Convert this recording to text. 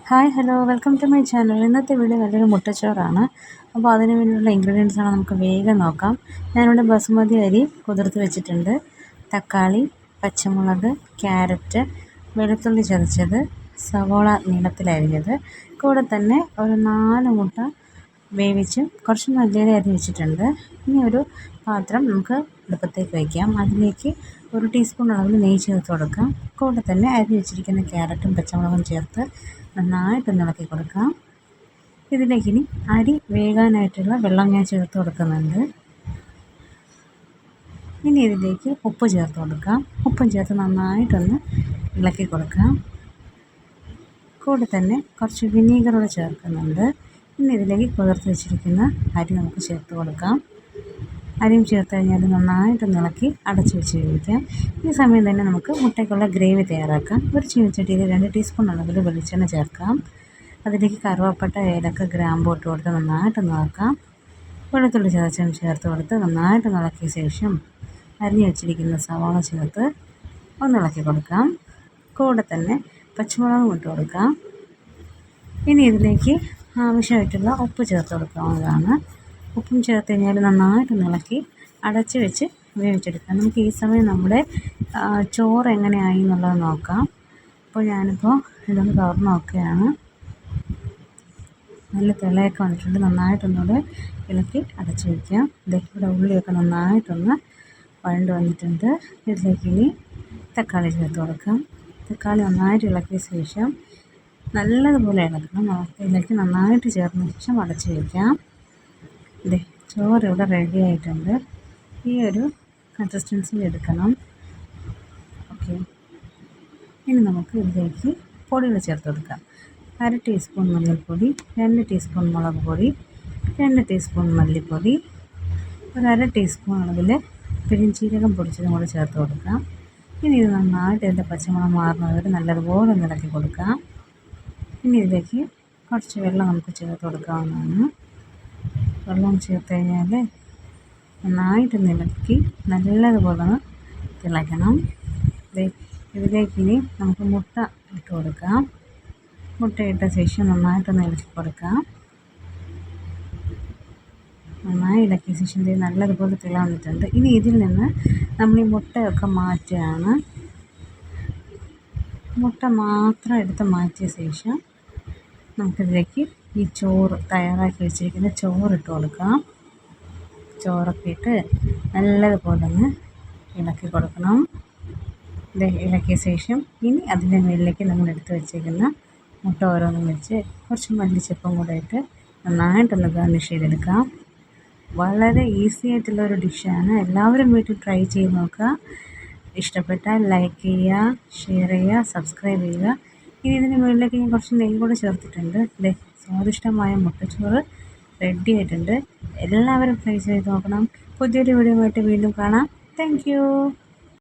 Hi hello welcome to my channel. ഇന്നത്തെ video നല്ലൊരു മുട്ടച്ചോറാണ്. അപ്പോൾ അതിന് വേണ്ടിയുള്ള ഇൻഗ്രീഡിയൻസാണ് നമുക്ക് വേഗം നോക്കാം. ഞാനിവിടെ ബസുമതി അരി കുതിർത്ത് വെച്ചിട്ടുണ്ട്. തക്കാളി, പച്ചമുളക്, ക്യാരറ്റ്, വെളുത്തുള്ളി ചതച്ചത്, സവോള നീളത്തിലരിഞ്ഞത്, കൂടെ തന്നെ ഒരു 4 മുട്ട വേവിച്ച് കുറച്ച് മല്ലിയില അരിഞ്ഞ് വെച്ചിട്ടുണ്ട്. ഇനി ഒരു പാത്രം നമുക്ക് അടുപ്പത്തേക്ക് വയ്ക്കാം. അതിലേക്ക് 1 ടീസ്പൂൺ അളവിൽ നെയ്യ് ചേർത്ത് കൊടുക്കാം. കൂടെ തന്നെ അരിഞ്ഞ് വെച്ചിരിക്കുന്ന ക്യാരറ്റും പച്ചമുളകും ചേർത്ത് നന്നായിട്ടൊന്ന് ഇളക്കി കൊടുക്കാം. ഇതിലേക്ക് ഇനി അരി വേകാനായിട്ടുള്ള വെള്ളം ഞാൻ ചേർത്ത് കൊടുക്കുന്നുണ്ട്. ഇനി ഇതിലേക്ക് ഉപ്പ് ചേർത്ത് കൊടുക്കാം. ഉപ്പും ചേർത്ത് നന്നായിട്ടൊന്ന് ഇളക്കി കൊടുക്കാം. കൂടെ തന്നെ കുറച്ച് വിനീഗറൂടെ ചേർക്കുന്നുണ്ട്. ഇനി ഇതിലേക്ക് കുതിർത്ത് വെച്ചിരിക്കുന്ന അരി നമുക്ക് ചേർത്ത് കൊടുക്കാം. അരിയും ചേർത്ത് കഴിഞ്ഞാൽ നന്നായിട്ടൊന്ന് ഇളക്കി അടച്ച് വെച്ച് വേവിക്കാം. ഈ സമയം തന്നെ നമുക്ക് മുട്ടയ്ക്കുള്ള ഗ്രേവി തയ്യാറാക്കാം. ഒരു ചീനച്ചട്ടിയിൽ 2 ടീസ്പൂൺ അളവിൽ വെളിച്ചെണ്ണ ചേർക്കാം. അതിലേക്ക് കറുവപ്പട്ട, ഏലക്ക, ഗ്രാമ്പൂ ഇട്ട് കൊടുത്ത് നന്നായിട്ടൊന്ന് ഇളക്കാം. വെളുത്തുള്ളി ചതച്ചും ചേർത്ത് കൊടുത്ത് നന്നായിട്ടൊന്ന് ഇളക്കിയ ശേഷം അരിഞ്ഞ് വെച്ചിരിക്കുന്ന സവാള ചേർത്ത് ഒന്ന് ഇളക്കി കൊടുക്കാം. കൂടെ തന്നെ പച്ചമുളകും ഇട്ട് കൊടുക്കാം. ഇനി ഇതിലേക്ക് ആവശ്യമായിട്ടുള്ള ഉപ്പ് ചേർത്ത് കൊടുക്കാവുന്നതാണ്. ഉപ്പും ചേർത്ത് കഴിഞ്ഞാൽ നന്നായിട്ടൊന്ന് ഇളക്കി അടച്ച് വെച്ച് വേവിച്ചെടുക്കാം. നമുക്ക് ഈ സമയം നമ്മുടെ ചോറ് എങ്ങനെയായി എന്നുള്ളത് നോക്കാം. അപ്പോൾ ഞാനിപ്പോൾ ഇതൊന്ന് തുറന്ന് നോക്കുകയാണ്. നല്ല തിളയൊക്കെ വന്നിട്ടുണ്ട്. നന്നായിട്ടൊന്നുകൂടെ ഇളക്കി അടച്ച് വയ്ക്കാം. ഇവിടെ ഉള്ളിയൊക്കെ നന്നായിട്ടൊന്ന് വഴണ്ട് വന്നിട്ടുണ്ട്. ഇതിലേക്ക് ഇനി തക്കാളി ചേർത്ത് കൊടുക്കാം. തക്കാളി നന്നായിട്ട് ഇളക്കിയ ശേഷം നല്ലതുപോലെ ഇളക്കണം. ഇതിലേക്ക് നന്നായിട്ട് ചേർന്ന ശേഷം അടച്ച് വയ്ക്കാം. ചോറ് ഇവിടെ റെഡി ആയിട്ടുണ്ട്. ഈ ഒരു കൺസിസ്റ്റൻസിൽ എടുക്കണം. ഓക്കെ, ഇനി നമുക്ക് ഇതിലേക്ക് പൊടികൾ ചേർത്ത് കൊടുക്കാം. 1/2 ടീസ്പൂൺ മഞ്ഞൾപ്പൊടി, 2 ടീസ്പൂൺ മുളക് പൊടി, 2 ടീസ്പൂൺ മല്ലിപ്പൊടി, ഒരു 1/2 ടീസ്പൂൺ അളവിൽ പെരുംജീരകം പൊടിച്ചതും കൂടെ ചേർത്ത് കൊടുക്കാം. ഇനി ഇത് നന്നായിട്ട് ഇതിൻ്റെ പച്ചമണം മാറുന്നത് വരെ നല്ലതുപോലെ ഒന്ന് ഇളക്കി കൊടുക്കാം. ഇനി ഇതിലേക്ക് കുറച്ച് വെള്ളം നമുക്ക് ചേർത്ത് കൊടുക്കാവുന്നതാണ്. വെള്ളം ചേർത്ത് കഴിഞ്ഞാൽ നന്നായിട്ട് ഇളക്കി നല്ലതുപോലെ തിളയ്ക്കണം. ഇതിലേക്ക് ഇനി നമുക്ക് മുട്ട ഇട്ട് കൊടുക്കാം. മുട്ട ഇട്ട ശേഷം നന്നായിട്ടൊന്ന് ഇളക്കി കൊടുക്കാം. നന്നായി ഇളക്കിയ ശേഷം ഇത് നല്ലതുപോലെ തിളന്നിട്ടുണ്ട്. ഇനി ഇതിൽ നിന്ന് നമ്മൾ ഈ മുട്ടയൊക്കെ മാറ്റുകയാണ്. മുട്ട മാത്രം എടുത്ത് മാറ്റിയ ശേഷം നമുക്കിതിലേക്ക് ഈ ചോറ് തയ്യാറാക്കി വെച്ചിരിക്കുന്ന ചോറിട്ട് കൊടുക്കാം. ചോറൊക്കെ ഇട്ട് നല്ലതുപോലെ ഒന്ന് ഇളക്കി കൊടുക്കണം. ഇളക്കിയ ശേഷം ഇനി അതിൻ്റെ മുകളിലേക്ക് നമ്മൾ എടുത്ത് വെച്ചിരിക്കുന്ന മുട്ട ഓരോന്നും വെച്ച് കുറച്ച് മല്ലിച്ചപ്പും കൂടെ ഇട്ട് നന്നായിട്ടൊന്ന് ഗാർണിഷ് ചെയ്തെടുക്കാം. വളരെ ഈസി ആയിട്ടുള്ളൊരു ഡിഷാണ്. എല്ലാവരും വീട്ടിൽ ട്രൈ ചെയ്ത് നോക്കുക. ഇഷ്ടപ്പെട്ടാൽ ലൈക്ക് ചെയ്യുക, ഷെയർ ചെയ്യുക, സബ്സ്ക്രൈബ് ചെയ്യുക. ഇനി ഇതിന് മുകളിലേക്ക് ഞാൻ കുറച്ച് നെയ്യ് കൂടെ ചേർത്തിട്ടുണ്ട്. സ്വാദിഷ്ടമായ മുട്ടച്ചോറ് റെഡി ആയിട്ടുണ്ട്. എല്ലാവരും ട്രൈ ചെയ്ത് നോക്കണം. പുതിയൊരു വീഡിയോ ആയിട്ട് വീണ്ടും കാണാം. Thank you.